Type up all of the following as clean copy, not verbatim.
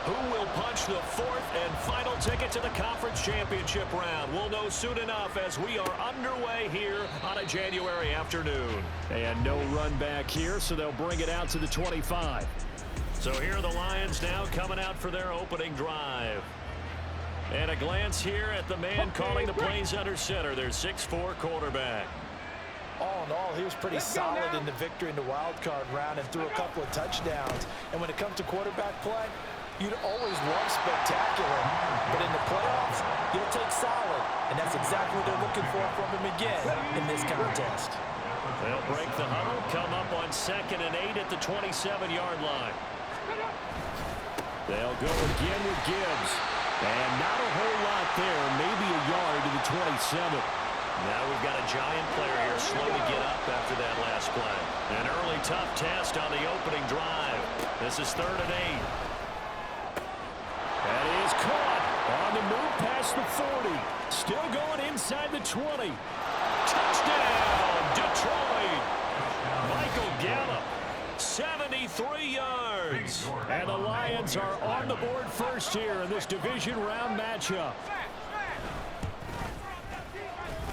Who will punch the fourth and final ticket to the conference championship round? We'll know soon enough as we are underway here on a January afternoon. And no run back here, so they'll bring it out to the 25. So here are the Lions now coming out for their opening drive. And a glance here at the man calling the plays under center, their 6'4" quarterback. All in all, he was pretty solid in the victory in the wild card round and threw a couple of touchdowns. And when it comes to quarterback play, you'd always love spectacular. But in the playoffs, you'll take solid. And that's exactly what they're looking for from him again in this contest. They'll break the huddle, come up on 2nd and 8 at the 27-yard line. They'll go again with Gibbs. And not a whole lot there, maybe a yard to the 27. Now we've got a Giant player here slow to get up after that last play. An early tough test on the opening drive. This is 3rd and 8. That is caught on the move past the 40. Still going inside the 20. Touchdown, Detroit. Michael Gallup, 73 yards. And the Lions are on the board first here in this division round matchup.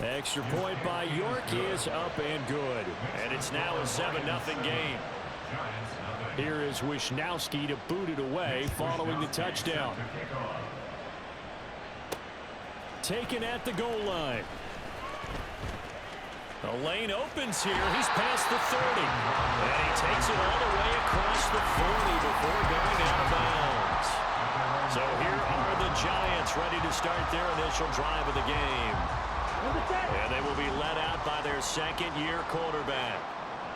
Extra point by York is up and good. And it's now a 7-0 game. Here is Wisnowski to boot it away following the touchdown. Taken at the goal line. The lane opens here. He's past the 30. And he takes it all the way across the 40 before going out of bounds. So here are the Giants ready to start their initial drive of the game. And they will be led out by their second-year quarterback.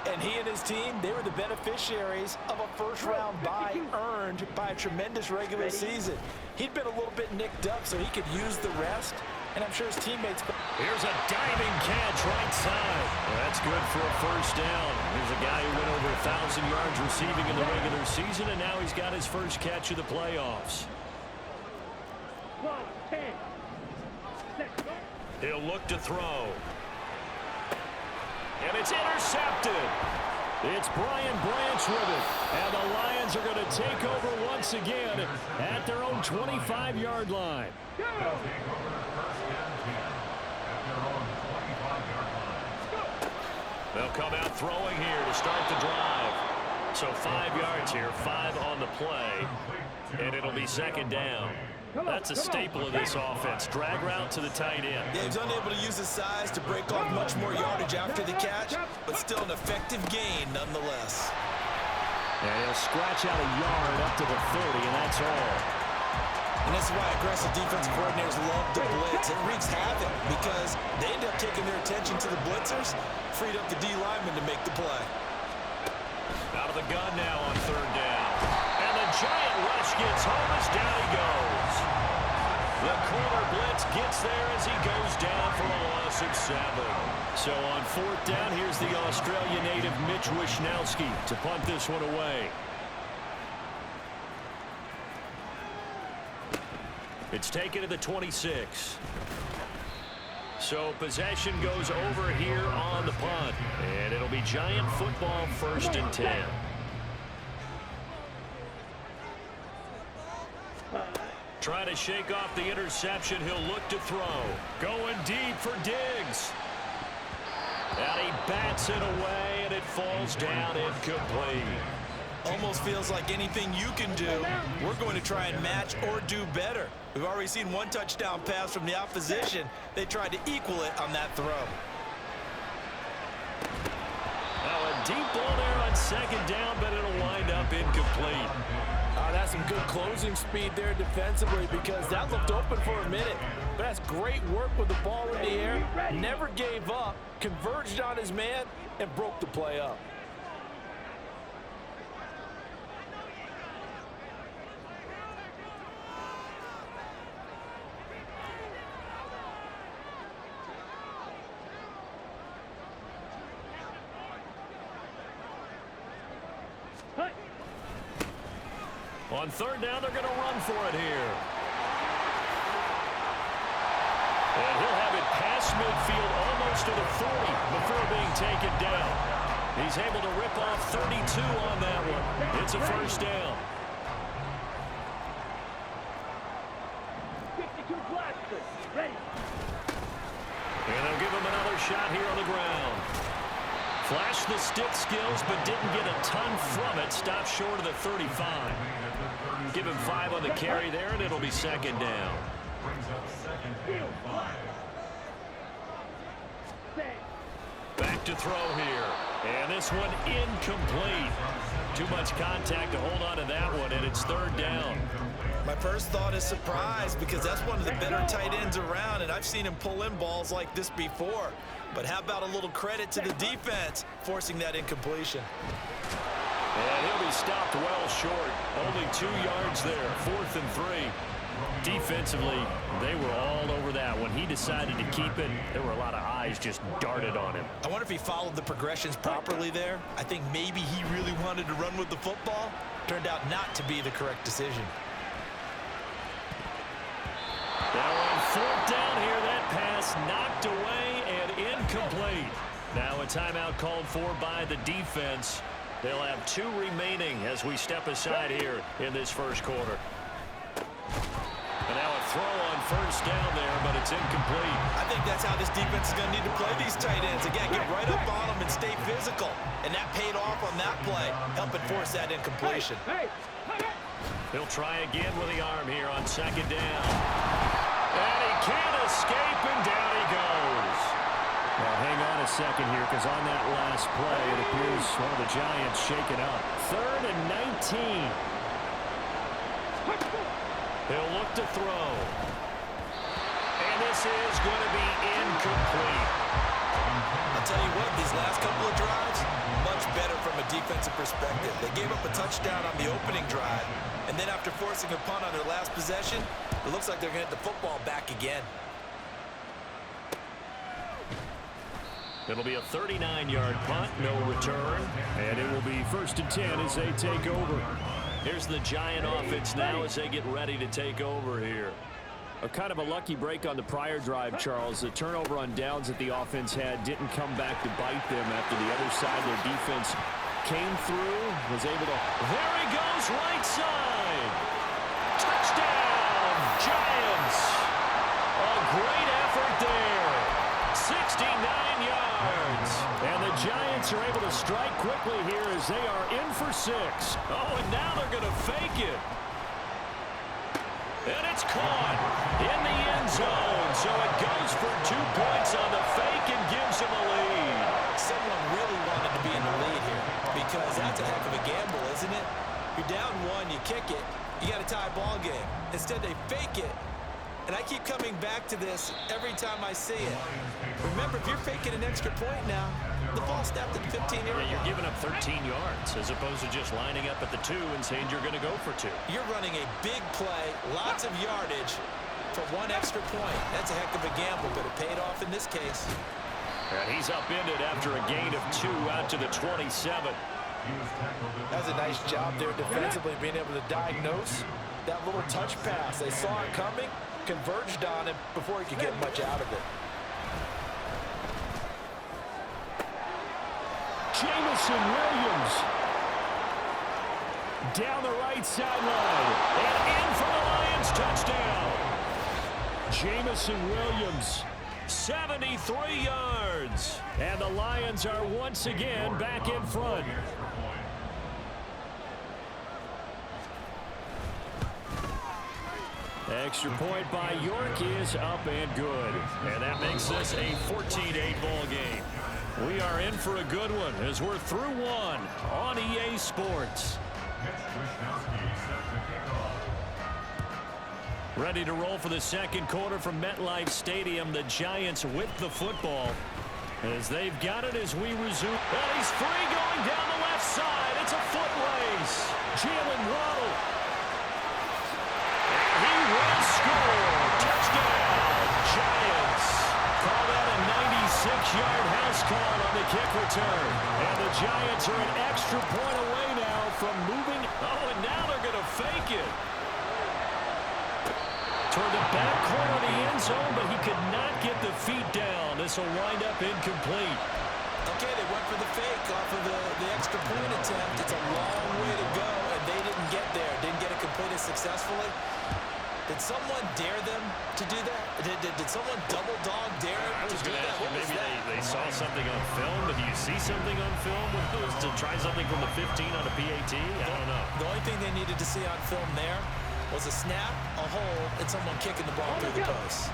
And he and his team, they were the beneficiaries of a first-round bye earned by a tremendous regular season. He'd been a little bit nicked up, so he could use the rest. And I'm sure his teammates... Here's a diving catch right side. Well, that's good for a first down. Here's a guy who went over 1,000 yards receiving in the regular season, and now he's got his first catch of the playoffs. He'll look to throw. And it's intercepted. It's Brian Branch with it. And the Lions are going to take over once again at their own 25-yard line. They'll come out throwing here to start the drive. So 5 yards here, 5 on the play. And it'll be 2nd down. That's a staple of this offense. Drag route to the tight end. Yeah, he's unable to use his size to break off much more yardage after the catch, but still an effective gain nonetheless. And he'll scratch out a yard up to the 30, and that's all. And this is why aggressive defensive coordinators love the blitz. It wreaks havoc because they end up taking their attention to the blitzers, freed up the D lineman to make the play. Out of the gun now on 3rd down. And the Giant rush gets home as down he goes. The corner blitz gets there as he goes down for a loss of 7. So on 4th down, here's the Australian native Mitch Wisnowski to punt this one away. It's taken to the 26. So possession goes over here on the punt. And it'll be Giant football 1st and 10. Trying to shake off the interception. He'll look to throw. Going deep for Diggs. And he bats it away, and it falls down incomplete. Almost feels like anything you can do, we're going to try and match or do better. We've already seen one touchdown pass from the opposition. They tried to equal it on that throw. Now a deep ball there on 2nd down, but it'll wind up incomplete. That's some good closing speed there defensively because that looked open for a minute. But that's great work with the ball in the air. Never gave up, converged on his man, and broke the play up. On 3rd down, they're going to run for it here. And he'll have it past midfield almost to the 40 before being taken down. He's able to rip off 32 on that one. It's a 1st down. the stick skills, but didn't get a ton from it. Stopped short of the 35. Give him 5 on the carry there, and it'll be second down. Back to throw here. And this one incomplete. Too much contact to hold on to that one, and it's third down. My first thought is surprise, because that's one of the better tight ends around, and I've seen him pull in balls like this before. But how about a little credit to the defense forcing that incompletion? And he'll be stopped well short. Only 2 yards there. 4th and 3. Defensively, they were all over that. When he decided to keep it, there were a lot of eyes just darted on him. I wonder if he followed the progressions properly there. I think maybe he really wanted to run with the football. Turned out not to be the correct decision. Now on 4th down here, that pass knocked away and incomplete. Now a timeout called for by the defense. They'll have 2 remaining as we step aside here in this first quarter. And now a throw on 1st down there, but it's incomplete. I think that's how this defense is going to need to play these tight ends. Again, get right up on them and stay physical. And that paid off on that play, helping force that incompletion. He'll try again with the arm here on 2nd down. And he can't escape, and down he goes. Now hang on a second here, because on that last play, it appears one of the Giants shaken up. 3rd and 19. He'll look to throw. And this is going to be incomplete. I'll tell you what, these last couple of drives, much better from a defensive perspective. They gave up a touchdown on the opening drive, and then after forcing a punt on their last possession, it looks like they're going to get the football back again. It'll be a 39-yard punt, no return. And it will be 1st and 10 as they take over. Here's the Giant offense now as they get ready to take over here. A kind of a lucky break on the prior drive, Charles. The turnover on downs that the offense had didn't come back to bite them after the other side of their defense came through, was able to... There he goes, right side. Touchdown, Giants. A great effort there. 69 yards. And the Giants are able to strike quickly here as they are in for 6. Oh, and now they're going to fake it. And it's caught in the end zone. So it goes for 2 points on the fake and gives them a lead. Someone really wanted to be in the lead here, because that's a heck of a gamble, isn't it? You're down 1, you kick it, you got a tie ball game. Instead, they fake it. And I keep coming back to this every time I see it. Remember, if you're faking an extra point now, the ball snapped at the 15-yard line. You're giving up 13 yards as opposed to just lining up at the 2 and saying you're going to go for 2. You're running a big play, lots of yardage for 1 extra point. That's a heck of a gamble, but it paid off in this case. And he's upended after a gain of 2 out to the 27. That's a nice job there defensively, being able to diagnose that little touch pass. They saw it coming, converged on him before he could get much out of it. Jameson Williams down the right sideline And in for the Lions, touchdown. Jameson Williams, 73 yards. and the Lions are once again back in front. Extra point by York is up and good. And that makes this a 14-8 ball game. We are in for a good one as we're through 1 on EA Sports. Ready to roll for the second quarter from MetLife Stadium. The Giants with the football as they've got it as we resume. And he's free going down the left side. It's a foot race. Jalen Waddle. He will score. Touchdown, Giants. Call that a 96-yard house call on the kick return. And the Giants are an extra point away now from moving. Oh, and now they're going to fake it. Toward the back corner of the end zone, but he could not get the feet down. This will wind up incomplete. Okay, they went for the fake off of the extra point attempt. It's a long way to go, and they didn't get there. Didn't get it completed successfully. Did someone dare them to do that? Did someone double dog dare I to was do going to that? ask you, What was maybe that? they saw something on film, but do you see something on film with those to try something from the 15 on a PAT? I don't know. The only thing they needed to see on film there was a snap, a hold, and someone kicking the ball through the post.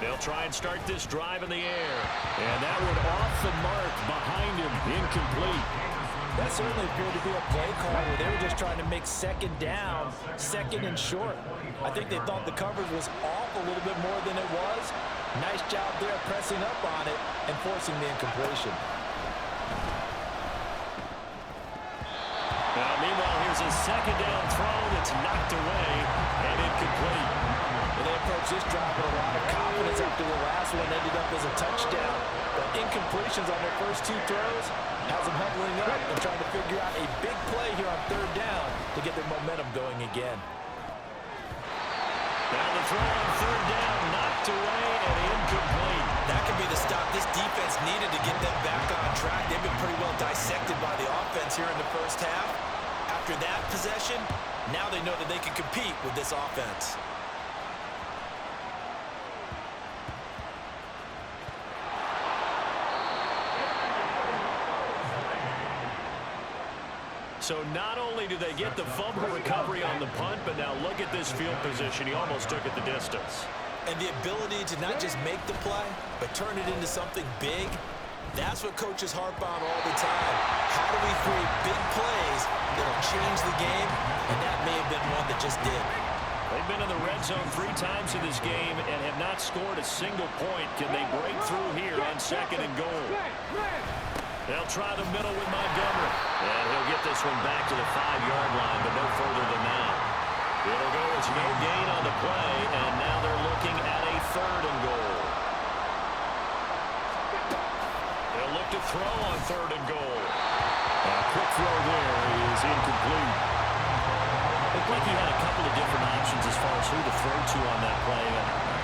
They'll try and start this drive in the air. And that one off the mark behind him, incomplete. That certainly appeared to be a play call where they were just trying to make second down, second and short. I think they thought the coverage was off a little bit more than it was. Nice job there pressing up on it and forcing the incompletion. Now, meanwhile, here's a second down throw that's knocked away and incomplete. And they approached this drive with a lot of confidence after the last one ended up as a touchdown. But incompletions on their first two throws has them huddling up and trying to figure out a big play here on third down to get their momentum going again. Now the throw on third down, knocked away and incomplete. That could be the stop this defense needed to get them back on track. They've been pretty well dissected by the offense here in the first half. After that possession, now they know that they can compete with this offense. So not only do they get the fumble recovery on the punt, but now look at this field position. He almost took it the distance. And the ability to not just make the play, but turn it into something big, that's what coaches harp on all the time. How do we create big plays that'll change the game? And that may have been one that just did. They've been in the red zone 3 times in this game and have not scored a single point. Can they break through here on second and goal? They'll try the middle with Montgomery. And he'll get this one back to the 5-yard line, but no further than that. It'll go as no gain on the play, and now they're looking at a third and goal. They'll look to throw on third and goal. A quick throw there is incomplete. Looked like he had a couple of different options as far as who to throw to on that play.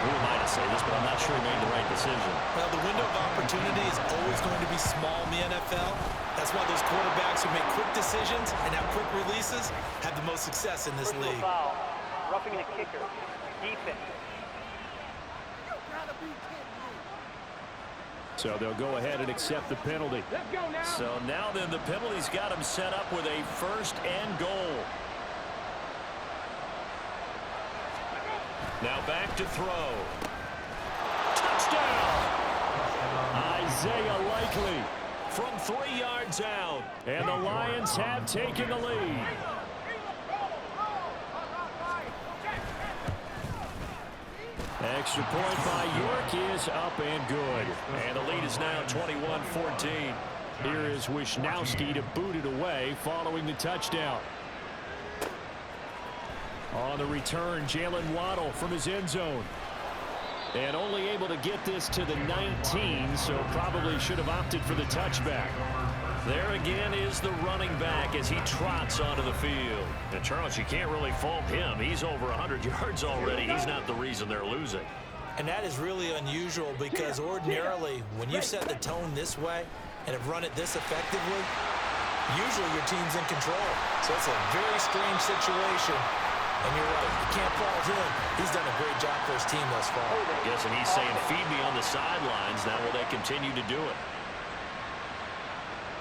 Who am I to say this, but I'm not sure he made the right decision. Well, the window of opportunity is always going to be small in the NFL. That's why those quarterbacks who make quick decisions and have quick releases have the most success in this league. Foul. Roughing the kicker. Defense. So they'll go ahead and accept the penalty. So now then the penalty's got him set up with a first and goal. Now back to throw. Touchdown! Isaiah Likely. From 3 yards out. And the Lions have taken the lead. Extra point by York is up and good. And the lead is now 21-14. Here is Wisnowski to boot it away following the touchdown. On the return, Jalen Waddle from his end zone. And only able to get this to the 19, so probably should have opted for the touchback. There again is the running back as he trots onto the field. And Charles, you can't really fault him. He's over 100 yards already. He's not the reason they're losing. And that is really unusual because ordinarily when you set the tone this way and have run it this effectively, usually your team's in control. So it's a very strange situation. And you're right, you can't fault him. He's done a great job for his team thus far. Guessing he's saying, feed me on the sidelines. Now will they continue to do it?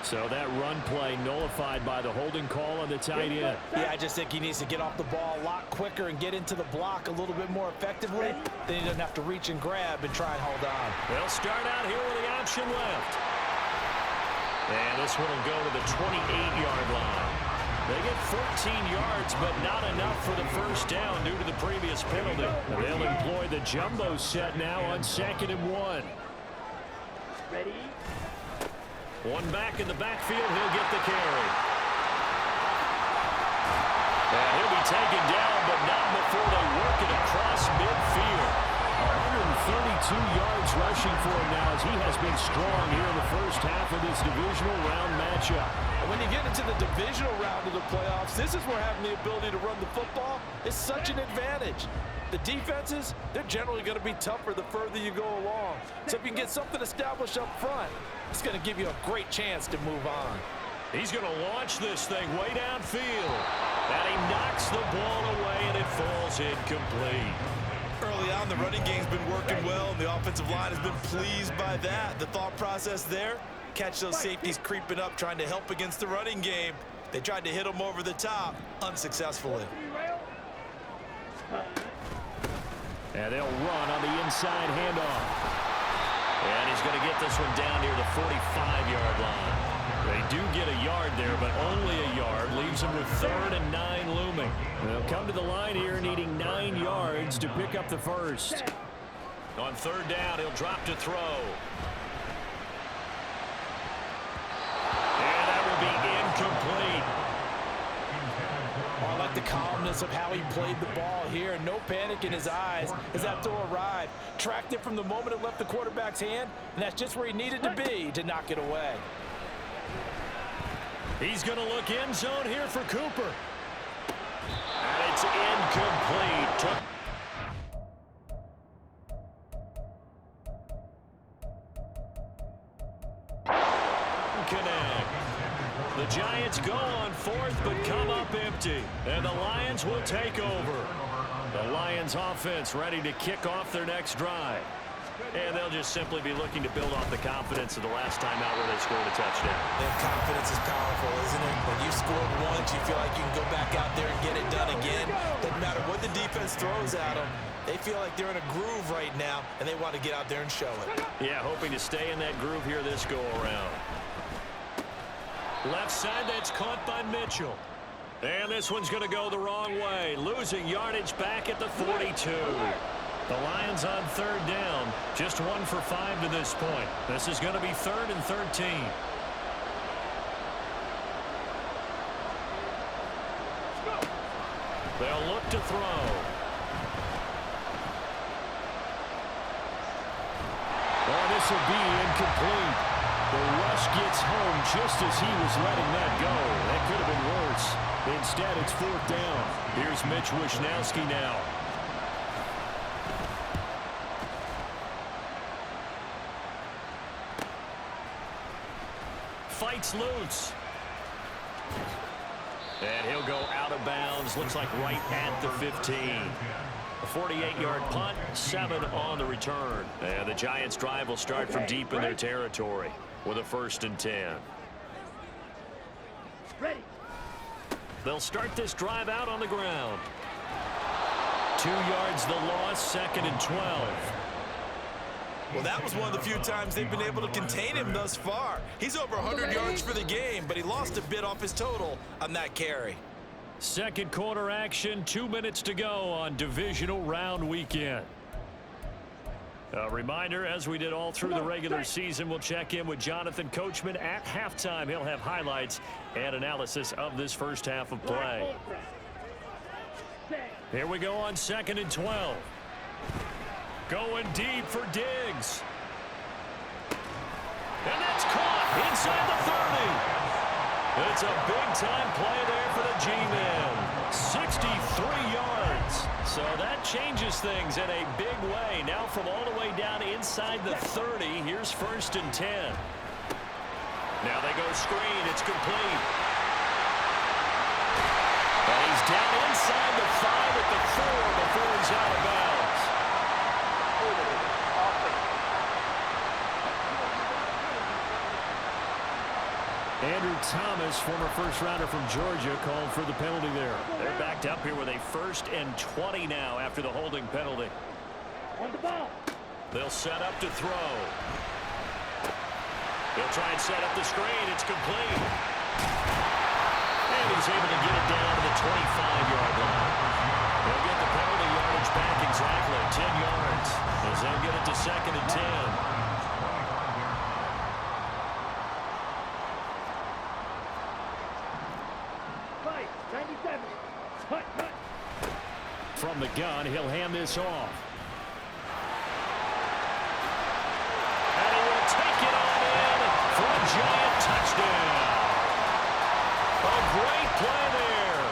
So that run play nullified by the holding call on the tight end. Yeah, I just think he needs to get off the ball a lot quicker and get into the block a little bit more effectively. Then he doesn't have to reach and grab and try and hold on. They'll start out here with the option left. And this one will go to the 28-yard line. They get 14 yards, but not enough for the first down due to the previous penalty. They'll employ the jumbo set now on 2nd and 1. Ready? One back in the backfield, he'll get the carry. And he'll be taken down, but not before they work it across midfield. 132 yards rushing for him now as he has been strong here in the first half of this divisional round matchup. And when you get into the divisional round of the playoffs, this is where having the ability to run the football is such an advantage. The defenses, they're generally going to be tougher the further you go along. So if you can get something established up front, it's going to give you a great chance to move on. He's going to launch this thing way downfield. And he knocks the ball away, and it falls incomplete. Early on, the running game's been working well, and the offensive line has been pleased by that. The thought process there, catch those safeties creeping up, trying to help against the running game. They tried to hit them over the top, unsuccessfully. And they'll run on the inside handoff. And he's going to get this one down near the 45-yard line. They do get a yard there, but only a yard. Leaves them with 3rd and 9 looming. They'll come to the line here needing 9 yards to pick up the first. On 3rd down, he'll drop to throw. And that will be incomplete. I like the calmness of how he played the ball here. No panic in his eyes as that throw arrived. Tracked it from the moment it left the quarterback's hand, and that's just where he needed to be to knock it away. He's going to look end zone here for Cooper. And it's incomplete. Connect. The Giants go on 4th, but come up empty. And the Lions will take over. The Lions offense ready to kick off their next drive. And they'll just simply be looking to build off the confidence of the last time out where they scored a touchdown. And confidence is powerful, isn't it? When you scored once, you feel like you can go back out there and get it done again. Doesn't matter what the defense throws at them. They feel like they're in a groove right now, and they want to get out there and show it. Yeah, hoping to stay in that groove here this go-around. Left side, that's caught by Mitchell. And this one's going to go the wrong way. Losing yardage back at the 42. The Lions on 3rd down. Just 1 for 5 to this point. This is going to be 3rd and 13. They'll look to throw. Oh, this will be incomplete. The rush gets home just as he was letting that go. That could have been worse. Instead, it's 4th down. Here's Mitch Wishnowski now. Fights loose. And he'll go out of bounds. Looks like right at the 15. A 48-yard punt, 7 on the return. And the Giants' drive will start from deep in their territory with a 1st and 10. Ready. They'll start this drive out on the ground. 2 yards the loss, 2nd and 12. Well, that was one of the few times they've been able to contain him thus far. He's over 100 yards for the game, but he lost a bit off his total on that carry. Second quarter action, 2 minutes to go on divisional round weekend. A reminder, as we did all through the regular season, we'll check in with Jonathan Coachman at halftime. He'll have highlights and analysis of this first half of play. Here we go on 2nd and 12. Going deep for Diggs. And that's caught inside the 30. It's a big-time play there for the G-Men. 63 yards. So that changes things in a big way. Now from all the way down inside the 30, here's 1st and 10. Now they go screen. It's complete. And he's down inside the 5 at the 4 before he's out of bounds. Andrew Thomas, former first-rounder from Georgia, called for the penalty there. They're backed up here with a 1st and 20 now after the holding penalty. On the ball. They'll set up to throw. He'll try and set up the screen. It's complete. And he's able to get it down to the 25-yard line. They'll get the penalty yardage back exactly, 10 yards, as they'll get it to 2nd and 10. From the gun, he'll hand this off. And he will take it on in for a Giant touchdown. A great play there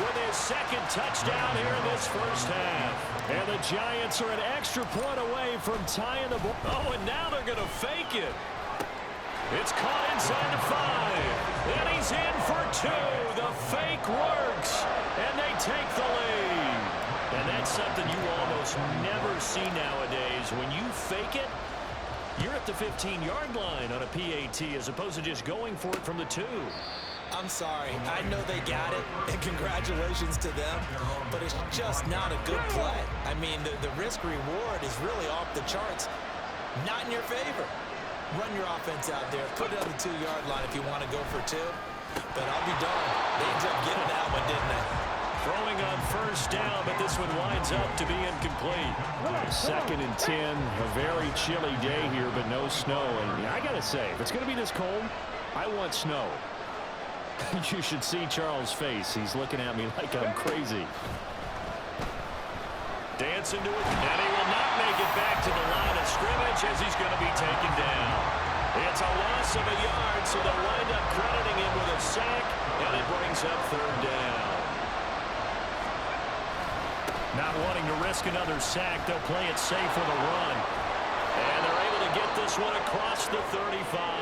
with his his second touchdown here in this first half. And the Giants are an extra point away from tying the ball. Oh, and now they're going to fake it. It's caught inside the 5. And he's in for 2. The fake works. And they take the lead. And that's something you almost never see nowadays. When you fake it, you're at the 15-yard line on a PAT as opposed to just going for it from the 2. I'm sorry. I know they got it, and congratulations to them, but it's just not a good play. I mean, the risk-reward is really off the charts. Not in your favor. Run your offense out there. Put it on the 2-yard line if you want to go for 2. But I'll be darned. They ended up getting that one, didn't they? Throwing on first down, but this one winds up to be incomplete. 2nd and 10. A very chilly day here, but no snow. And I got to say, if it's going to be this cold, I want snow. You should see Charles' face. He's looking at me like I'm crazy. Dancing to it, and he will not make it back to the line of scrimmage as he's going to be taken down. It's a loss of a yard, so they'll wind up crediting him with a sack, and it brings up 3rd down. Not wanting to risk another sack, they'll play it safe with a run. And they're able to get this one across the 35.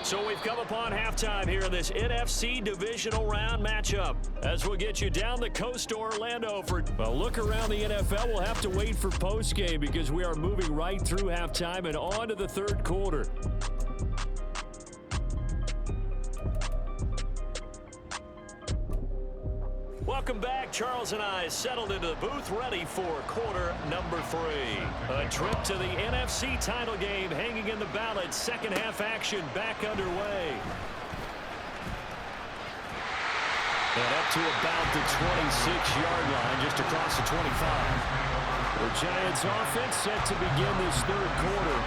So we've come upon halftime here in this NFC divisional round matchup. As we'll get you down the coast to Orlando for a look around the NFL. We'll have to wait for postgame because we are moving right through halftime and on to the 3rd quarter. Welcome back. Charles and I settled into the booth ready for quarter number 3. A trip to the NFC title game hanging in the balance. Second half action back underway. And up to about the 26-yard line, just across the 25. The Giants offense set to begin this 3rd quarter.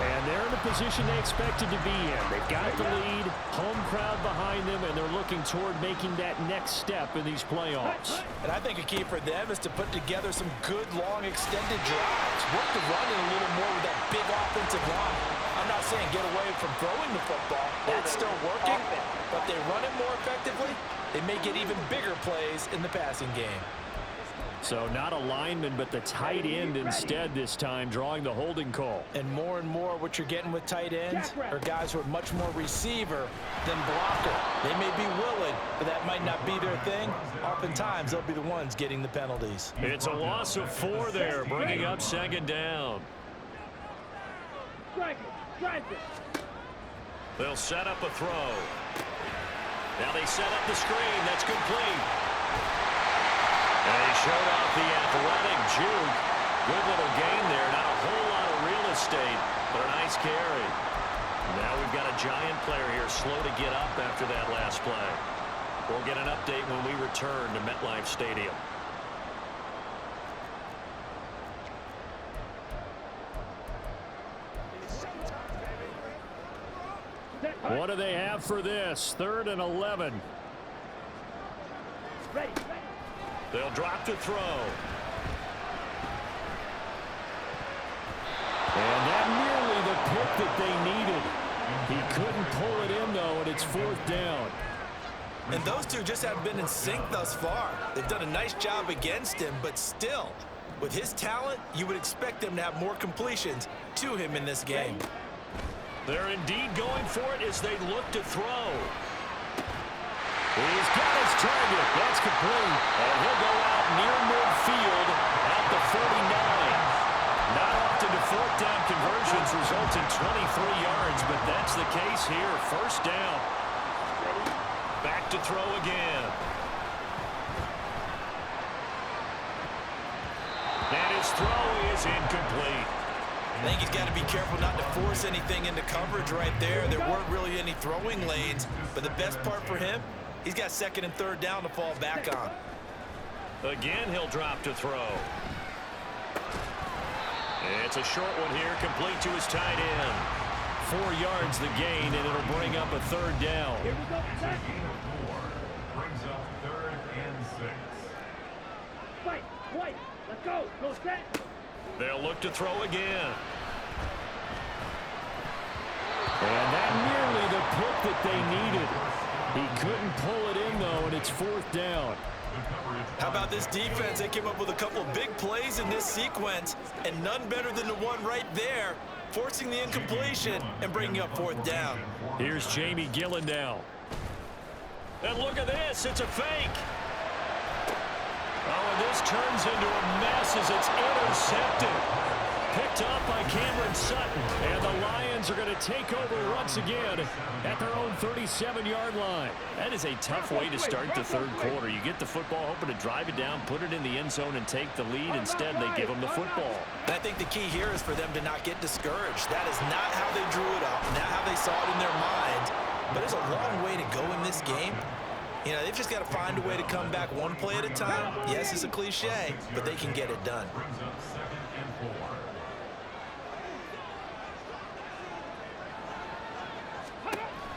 And they're in the position they expected to be in. They've got the lead, home crowd behind them, and they're looking toward making that next step in these playoffs. And I think a key for them is to put together some good, long, extended drives. Work the running a little more with that big offensive line. I'm not saying get away from throwing the football. That's still working. But they run it more effectively, they may get even bigger plays in the passing game. So not a lineman, but the tight end instead this time, drawing the holding call. And more what you're getting with tight ends are guys who are much more receiver than blocker. They may be willing, but that might not be their thing. Oftentimes, they'll be the ones getting the penalties. It's a loss of 4 there, bringing up 2nd down. They'll set up a throw. Now they set up the screen. That's complete. And he showed off the athletic juke. Good little gain there. Not a whole lot of real estate, but a nice carry. Now we've got a Giant player here slow to get up after that last play. We'll get an update when we return to MetLife Stadium. What do they have for this? 3rd and 11. They'll drop to throw. And that nearly the pick that they needed. He couldn't pull it in, though, and it's 4th down. And those two just haven't been in sync thus far. They've done a nice job against him, but still, with his talent, you would expect them to have more completions to him in this game. They're indeed going for it as they look to throw. He's got his target. That's complete. And he'll go out near midfield at the 49. Not often do 4th down conversions result in 23 yards, but that's the case here. 1st down. Back to throw again. And his throw is incomplete. I think he's got to be careful not to force anything into coverage right there. There weren't really any throwing lanes, but the best part for him, he's got 2nd and 3rd down to fall back on. Again, he'll drop to throw. It's a short one here, complete to his tight end. 4 yards the gain, and it'll bring up a 3rd down. Here we go. Brings up 3rd and 6. Fight. White. Let's go. Go set. They'll look to throw again. And that nearly the pick that they needed. He couldn't pull it in, though, and it's 4th down. How about this defense? They came up with a couple of big plays in this sequence, and none better than the one right there, forcing the incompletion and bringing up 4th down. Here's Jamie Gillen now. And look at this. It's a fake. Oh, and this turns into a mess as it's intercepted. Picked up by Cameron Sutton. And the Lions are going to take over once again at their own 37-yard line. That is a tough way to start the third quarter. You get the football, hoping to drive it down, put it in the end zone, and take the lead. Instead, they give them the football. And I think the key here is for them to not get discouraged. That is not how they drew it up, not how they saw it in their mind. But there's a long way to go in this game. You know, they've just got to find a way to come back one play at a time. Yes, it's a cliche, but they can get it done.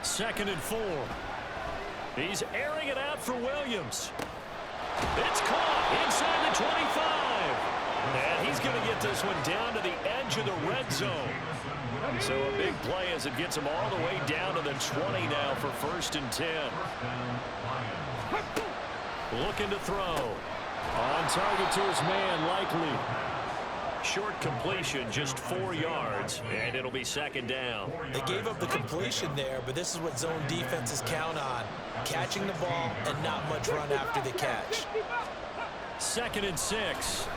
Second and 4. He's airing it out for Williams. It's caught inside the 25. And he's going to get this one down to the edge of the red zone. So a big play as it gets him all the way down to the 20 now for 1st and 10. Looking to throw. On target to his man, Likely. Short completion, just 4 yards, and it'll be 2nd down. They gave up the completion there, but this is what zone defenses count on. Catching the ball and not much run after the catch. 2nd and 6.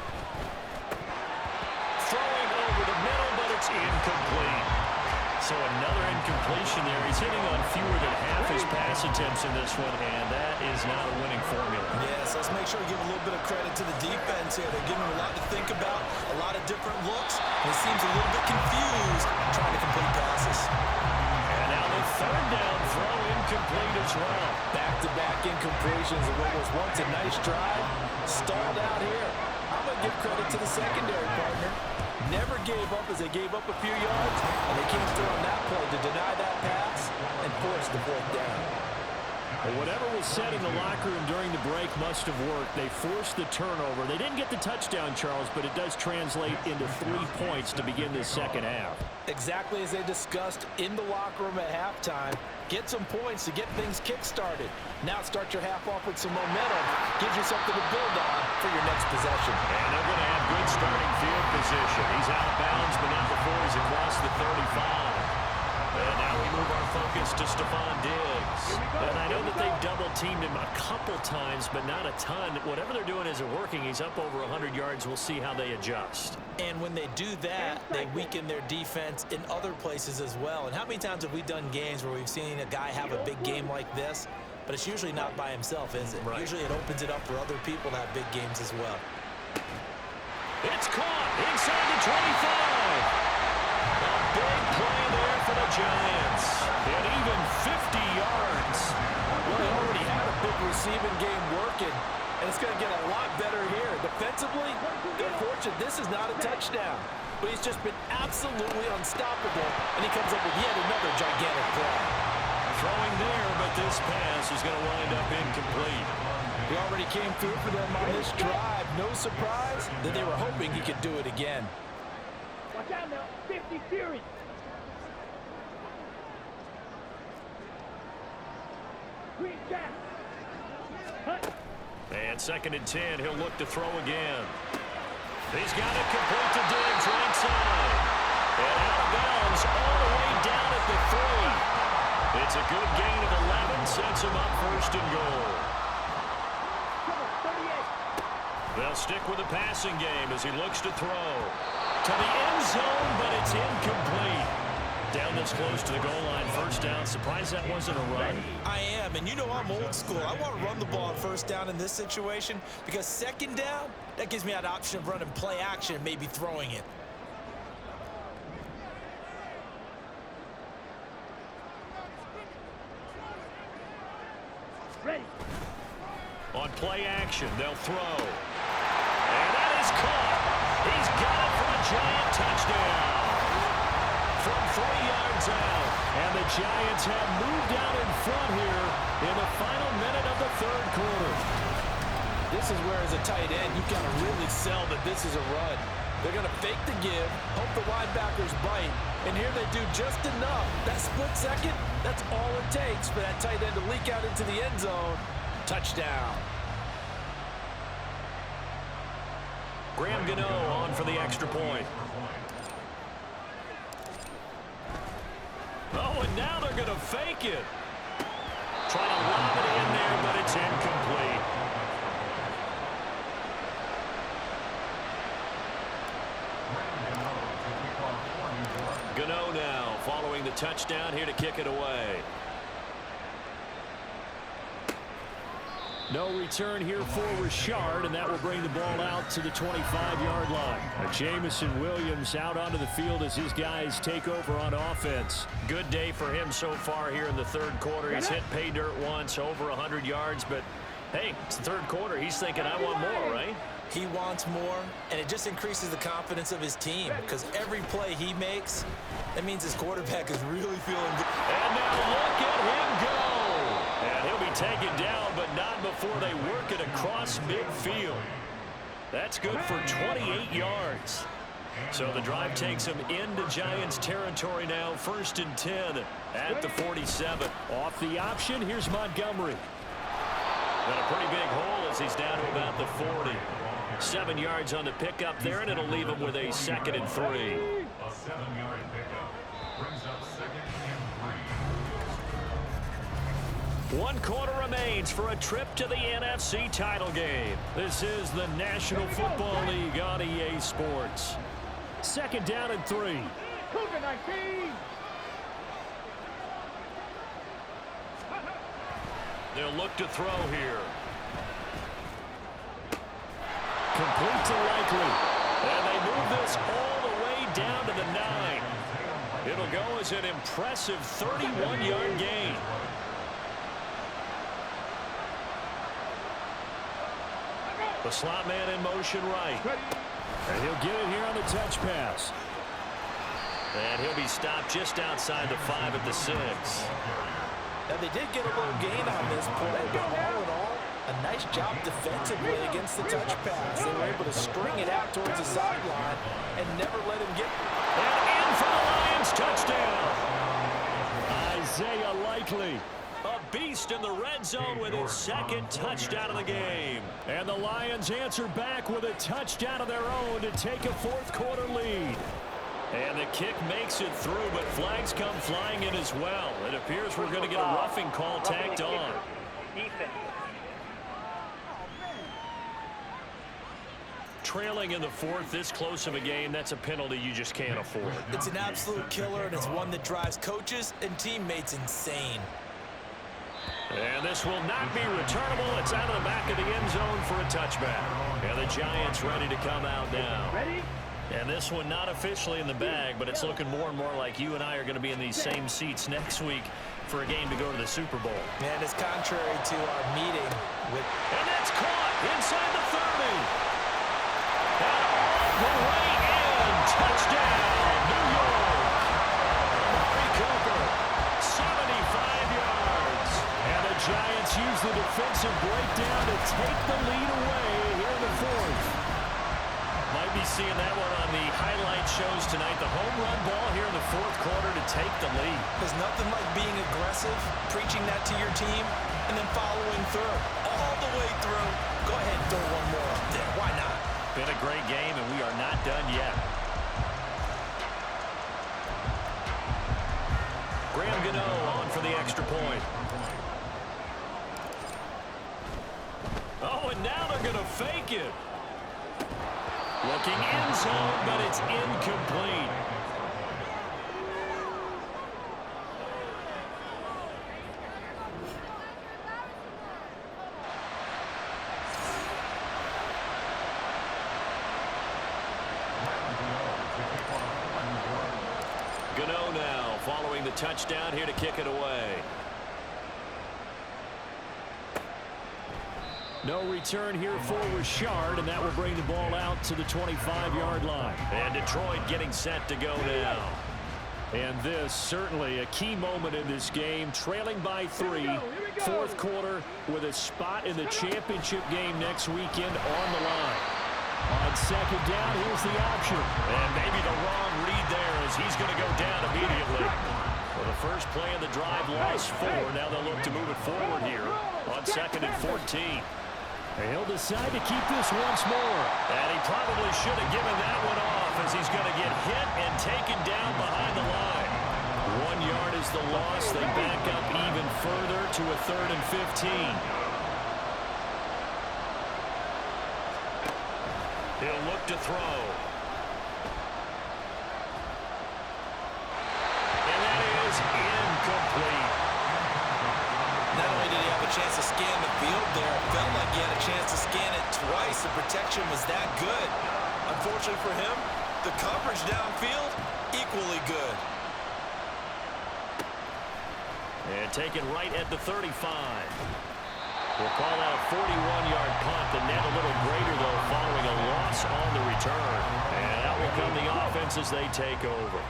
Throwing over the middle, but it's incomplete. So another incompletion there. He's hitting on fewer than half his pass attempts in this one, and that is not a winning formula. Yes, let's make sure we give a little bit of credit to the defense here. They're giving him a lot to think about, a lot of different looks, and he seems a little bit confused trying to complete passes. And now the 3rd down throw incomplete as well. Back-to-back incompletions of what was once a nice drive. Stalled out here. I'm going to give credit to the secondary partner. Never gave up as they gave up a few yards, and they came through on that play to deny that pass and force the 4th down. Well, whatever was said in the locker room during the break must have worked. They forced the turnover. They didn't get the touchdown, Charles, but it does translate into 3 points to begin this second half. Exactly as they discussed in the locker room at halftime. Get some points to get things kick-started. Now start your half off with some momentum. Gives you something to build on for your next possession. And they're going to have good starting field position. He's out of bounds, but not before he's across the 35. And now we move our focus to Stephon Diggs. And I know that they've double-teamed him a couple times, but not a ton. Whatever they're doing isn't working. He's up over 100 yards. We'll see how they adjust. And when they do that, they weaken their defense in other places as well. And how many times have we done games where we've seen a guy have a big game like this, but it's usually not by himself, is it? Right. Usually it opens it up for other people to have big games as well. It's caught inside the 25. A big play there for the Giants. And even 50 yards. Well, they already had a big receiving game working, and it's going to get a lot better here. Defensively, they're fortunate this is not a touchdown, but he's just been absolutely unstoppable, and he comes up with yet another gigantic play. Throwing there, but this pass is going to wind up incomplete. He already came through for them on this drive. No surprise that they were hoping he could do it again. Watch out now. 50 series. Green jack. And 2nd and 10, he'll look to throw again. He's got it complete to Diggs right side. And out of bounds all the way down at the 3. It's a good gain of 11, sets him up 1st and goal. They'll stick with the passing game as he looks to throw. To the end zone, but it's incomplete. Down this close to the goal line, 1st down. Surprised that wasn't a run. I am, and you know I'm old school. I want to run the ball on 1st down in this situation because 2nd down, that gives me that option of running play action and maybe throwing it. Ready. On play action, they'll throw. And that is caught. He's got it for a Giant touchdown. From 3 yards out. And the Giants have moved out in front here in the final minute of the 3rd quarter. This is where, as a tight end, you've got to really sell that this is a run. They're going to fake the give, hope the linebackers bite, and here they do just enough. That split second, that's all it takes for that tight end to leak out into the end zone. Touchdown. Graham Gano on for the extra point. Oh, and now they're going to fake it. Trying to lob it in there, but it's incomplete. Gano now following the touchdown here to kick it away. No return here for Richard, and that will bring the ball out to the 25-yard line. Jamison Williams out onto the field as his guys take over on offense. Good day for him so far here in the third quarter. He's hit pay dirt once, over 100 yards, but hey, it's the third quarter. He's thinking, I want more, right? He wants more, and it just increases the confidence of his team because every play he makes, that means his quarterback is really feeling good. And now look at him go. And he'll be taken down, but not before they work it across midfield. That's good for 28 yards. So the drive takes him into Giants territory now, 1st and 10 at the 47. Off the option, here's Montgomery. Got a pretty big hole as he's down to about the 40. 7 yards on the pickup there, and it'll leave him with a 2nd and 3. A 7-yard pickup brings up 2nd and 3. 1 quarter remains for a trip to the NFC title game. This is the National Football League on EA Sports. 2nd down and 3. Cougar 19. They'll look to throw here. Complete to Likely. And they move this all the way down to the 9. It'll go as an impressive 31-yard gain. The slot man in motion right. And he'll get it here on the touch pass. And he'll be stopped just outside the 5 at the 6. Now, they did get a little gain on this play, but all in all, a nice job defensively against the touch pass. They were able to string it out towards the sideline and never let him get. And in for the Lions, touchdown. Isaiah Likely. A beast in the red zone with his 2nd touchdown of the game. And the Lions answer back with a touchdown of their own to take a 4th quarter lead. And the kick makes it through, but flags come flying in as well. It appears we're going to get a roughing call tacked on. Trailing in the 4th, this close of a game, that's a penalty you just can't afford. It's an absolute killer, and it's one that drives coaches and teammates insane. And this will not be returnable. It's out of the back of the end zone for a touchback. And the Giants ready to come out now. Ready? And this one not officially in the bag, but it's looking more and more like you and I are going to be in these same seats next week for a game to go to the Super Bowl. And it's contrary to our meeting with. And that's caught inside the 30. And all the way in. Touchdown, New York. Amari Cooper, 75 yards. And the Giants use the defensive breakdown to take the lead away here in the 4th. Might be seeing that one on the highlight shows tonight. The home run ball here in the 4th quarter to take the lead. There's nothing like being aggressive, preaching that to your team, and then following through. All the way through. Go ahead and throw one more up there. Why not? Been a great game, and we are not done yet. Graham Gano on for the extra point. Oh, and now they're going to fake it. Looking end zone, but it's incomplete. Gano now following the touchdown here to kick it away. No return here for Richard, and that will bring the ball out to the 25-yard line. And Detroit getting set to go now. And this certainly a key moment in this game, trailing by 3, 4th quarter with a spot in the championship game next weekend on the line. On 2nd down, here's the option. And maybe the wrong read there as he's going to go down immediately. Well, the first play of the drive lost 4. Now they'll look to move it forward here on 2nd and 14. And he'll decide to keep this once more. And he probably should have given that one off as he's going to get hit and taken down behind the line. 1 yard is the loss. They back up even further to a 3rd and 15. He'll look to throw. And that is incomplete. Not only did he have a chance to scan the field there, it felt like he had a chance to scan it twice. The protection was that good. Unfortunately for him, the coverage downfield, equally good. And taken right at the 35. We'll call that a 41-yard punt. The net a little greater, though, following a loss on the return. And out will come the offense as they take over.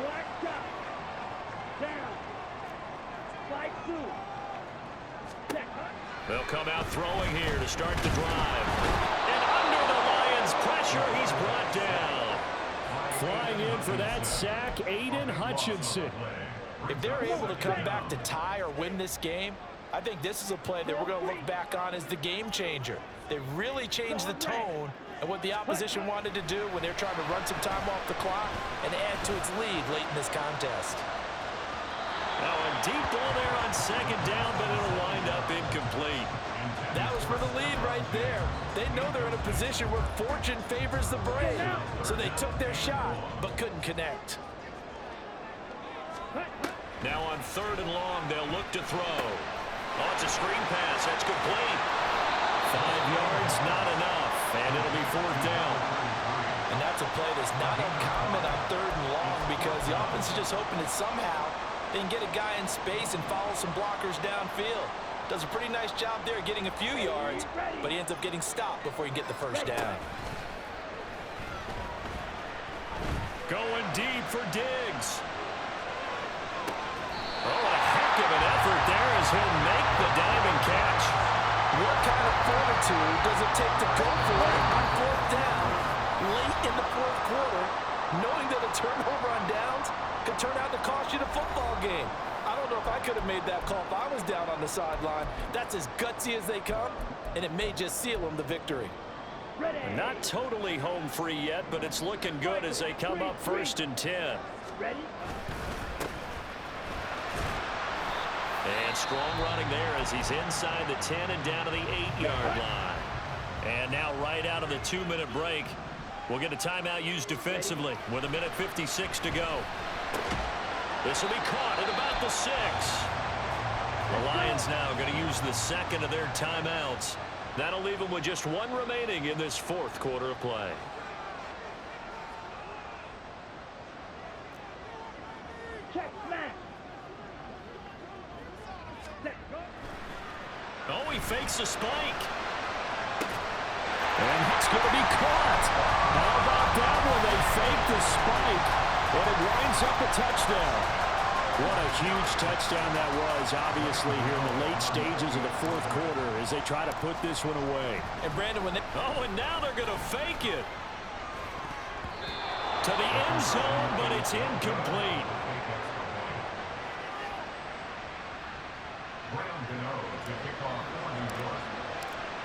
Black up. Down. Slide two. Set. They'll come out throwing here to start the drive. And under the Lions' pressure, he's brought down. Flying in for that sack, Aiden Hutchinson. If they're able to come back to tie or win this game, I think this is a play that we're going to look back on as the game changer. They really changed the tone and what the opposition wanted to do when they're trying to run some time off the clock and add to its lead late in this contest. Now a deep ball there on 2nd down, but it'll wind up incomplete. That was for the lead right there. They know they're in a position where fortune favors the brave. So they took their shot, but couldn't connect. Now on 3rd and long, they'll look to throw. Oh, it's a screen pass. That's complete. 5 yards, not enough. And it'll be 4th down. And that's a play that's not uncommon on 3rd and long because the offense is just hoping that somehow they can get a guy in space and follow some blockers downfield. Does a pretty nice job there getting a few yards, but he ends up getting stopped before he can get the 1st down. Going deep for Diggs. Oh, a heck of an effort there as he'll make the diving catch. What kind of fortitude does it take to go for it on 4th down late in the 4th quarter, knowing that a turnover on downs could turn out to cost you the football game? I don't know if I could have made that call if I was down on the sideline. That's as gutsy as they come, and it may just seal them the victory. Not totally home free yet, but it's looking good as they come up 1st and 10. Ready? And strong running there as he's inside the 10 and down to the 8-yard line. And now right out of the 2-minute break, we'll get a timeout used defensively with 1:56 to go. This will be caught at about the 6. The Lions now going to use the 2nd of their timeouts. That'll leave them with just 1 remaining in this 4th quarter of play. Check smash. Set. Go. Oh, he fakes a spike. And it's going to be caught. How about that one? They fake the spike, and it winds up a touchdown. What a huge touchdown that was, obviously, here in the late stages of the 4th quarter as they try to put this one away. And Brandon, when they... Oh, and now they're going to fake it. To the end zone, but it's incomplete.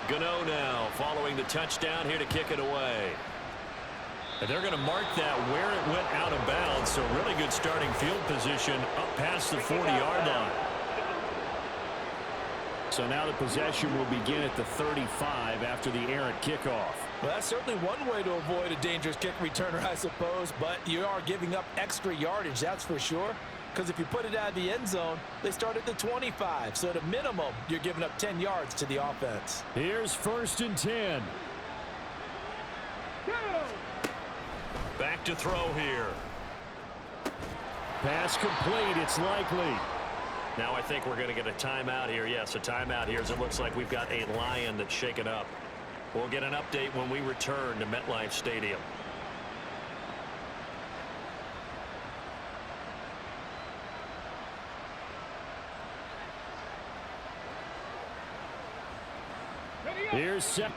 Gano now following the touchdown here to kick it away. And they're going to mark that where it went out of bounds, so really good starting field position up past the 40-yard line. So now the possession will begin at the 35 after the errant kickoff. Well, that's certainly one way to avoid a dangerous kick returner, I suppose, but you are giving up extra yardage, that's for sure. Because if you put it out of the end zone, they start at the 25. So at a minimum, you're giving up 10 yards to the offense. Here's 1st and 10. Back to throw here. Pass complete, it's likely. Now I think we're going to get a timeout here. Yes, a timeout here as it looks like we've got a Lion that's shaken up. We'll get an update when we return to MetLife Stadium. Here's set.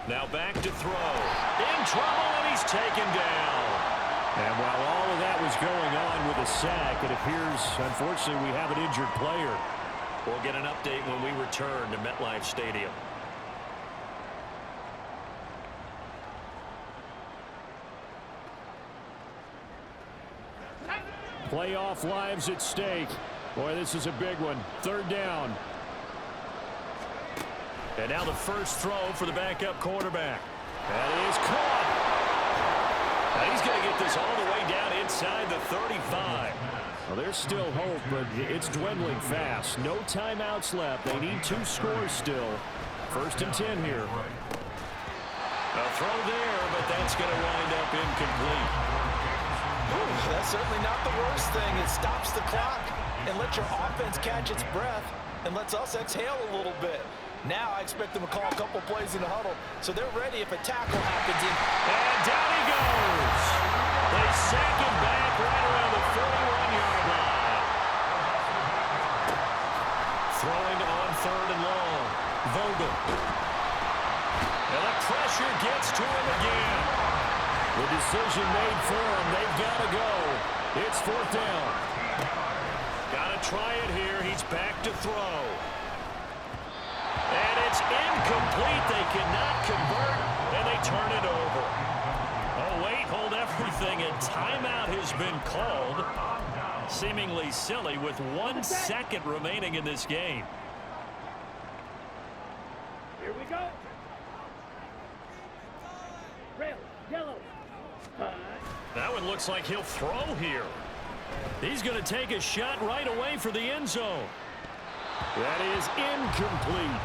Now back to throw. In trouble, and he's taken down. And while all of that was going on with a sack, it appears, unfortunately, we have an injured player. We'll get an update when we return to MetLife Stadium. Playoff lives at stake. Boy, this is a big one. Third down. And now the first throw for the backup quarterback. That is caught. Now he's going to get this all the way down inside the 35. Well, there's still hope, but it's dwindling fast. No timeouts left. They need 2 scores still. First and 10 here. A throw there, but that's going to wind up incomplete. That's certainly not the worst thing. It stops the clock and lets your offense catch its breath and lets us exhale a little bit. Now I expect them to call a couple plays in the huddle, so they're ready if a tackle happens. And down he goes. They sack him back right around the 41-yard line. Throwing on 3rd and long. Vogel. And the pressure gets to him again. The decision made for them. They've got to go. It's 4th down. Got to try it here. He's back to throw. And it's incomplete. They cannot convert, and they turn it over. Oh, wait, hold everything. A timeout has been called. Seemingly silly with 1 second remaining in this game. Here we go. Red, yellow. That one looks like he'll throw here. He's going to take a shot right away for the end zone. That is incomplete.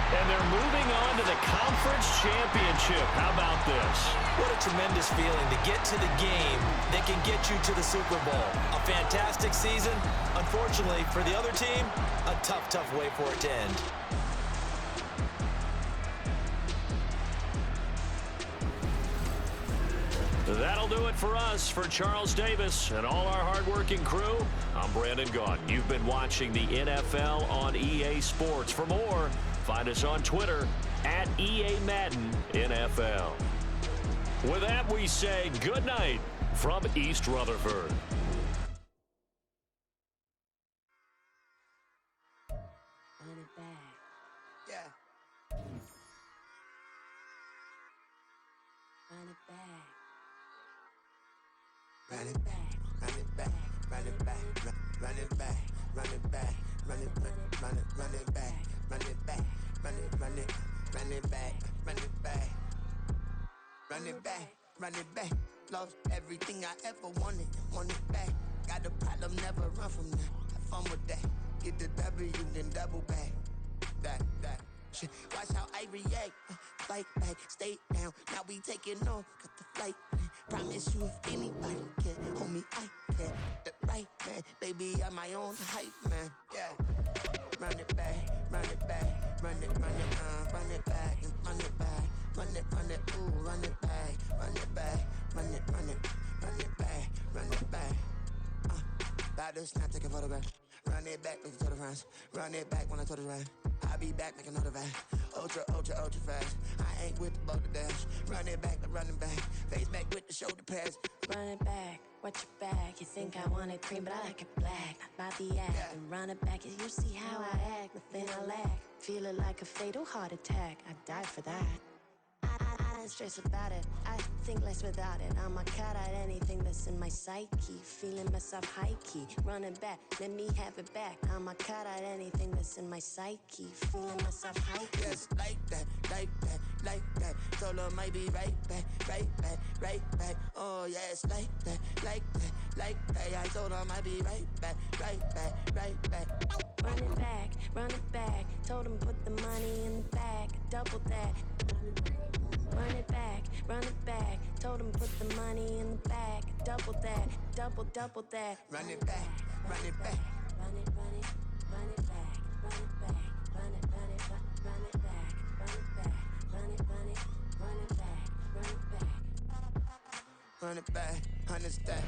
And they're moving on to the conference championship. How about this? What a tremendous feeling to get to the game that can get you to the Super Bowl. A fantastic season. Unfortunately, for the other team, a tough, tough way for it to end. That'll do it for us. For Charles Davis and all our hardworking crew, I'm Brandon Gaudin. You've been watching the NFL on EA Sports. For more, find us on Twitter at EA Madden NFL. With that, we say good night from East Rutherford. Run it back, run it back, run it back, run it back, run it back, run it back, run it back, run it back, run it back, run it back, run it back, run it back. Lost everything I ever wanted, want it back. Got a problem, never run from that. Have fun with that. Get the W, then double back. That. Shit. Watch how I react. Fight back, stay down. Now we taking off, got the flight. Promise you if anybody can hold me, I can. The right man, baby, I'm my own hype man. Yeah. Run it back, run it back, run it back, and run it back, run it, ooh, run it back, run it back, run it back, run it back. About to snap, take a photograph. Run it back, make it to the runs. Run it back when I told it right. I'll be back, make another back. Ultra fast. I ain't with the boat to dash. Run it back, I'm running back. Face back with the shoulder pads. Run it back, watch your back. You think I want it cream, but I like it black. Not by the act. Yeah. And run it back, you see how I act. Nothing I lack. Feeling like a fatal heart attack. I'd die for that. I don't stress about it. I think less without it. I'ma cut out anything that's in my psyche. Feeling myself high key. Running back, let me have it back. I'ma cut out anything that's in my psyche. Feeling myself high key. Yes, like that. Told her might be right back. Oh, yes, like that. I told her might be right back. Run it back. Told him put the money in the bag. Double that. Run it back. Told him put the money in the bag. Double that. Double that. Run it back. Run it back. Run it back. Run it back. Run it back. Run it back. Run it back. Run it back. Run it back. 100 stack.